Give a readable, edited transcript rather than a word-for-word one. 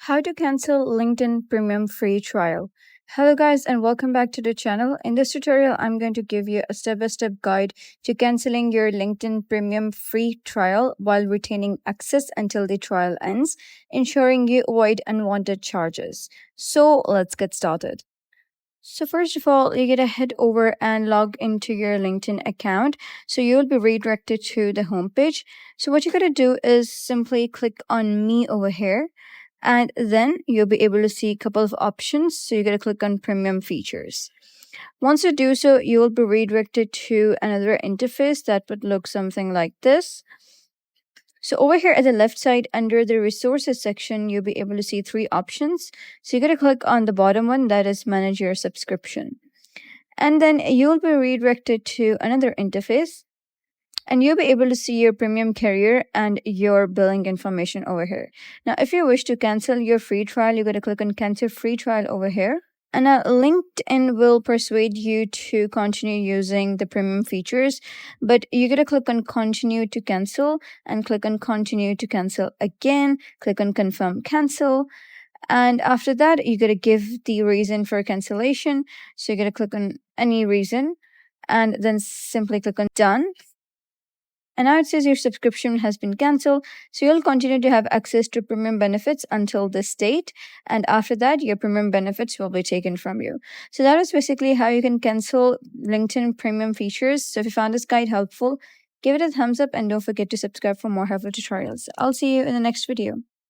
How to cancel LinkedIn Premium free trial. Hello guys and welcome back to the channel. In this tutorial, I'm going to give you a step-by-step guide to canceling your LinkedIn Premium free trial while retaining access until the trial ends, ensuring you avoid unwanted charges. So let's get started. So first of all, you're gonna head over and log into your LinkedIn account. So you'll be redirected to the homepage. So what you're gonna do is simply click on me over here, and then you'll be able to see a couple of options. So you're gonna click on premium features. Once you do so, you will be redirected to another interface that would look something like this. So over here at the left side under the resources section, you'll be able to see three options. So you're going to click on the bottom one, that is manage your subscription. And then you'll be redirected to another interface and you'll be able to see your premium carrier and your billing information over here. Now, if you wish to cancel your free trial, you're going to click on cancel free trial over here. And LinkedIn will persuade you to continue using the premium features, but you're going to click on continue to cancel and click on continue to cancel again, click on confirm cancel. And after that, you're going to give the reason for cancellation. So you're going to click on any reason and then simply click on done. And now it says your subscription has been cancelled. So you'll continue to have access to premium benefits until this date. And after that, your premium benefits will be taken from you. So that is basically how you can cancel LinkedIn premium features. So if you found this guide helpful, give it a thumbs up and don't forget to subscribe for more helpful tutorials. I'll see you in the next video.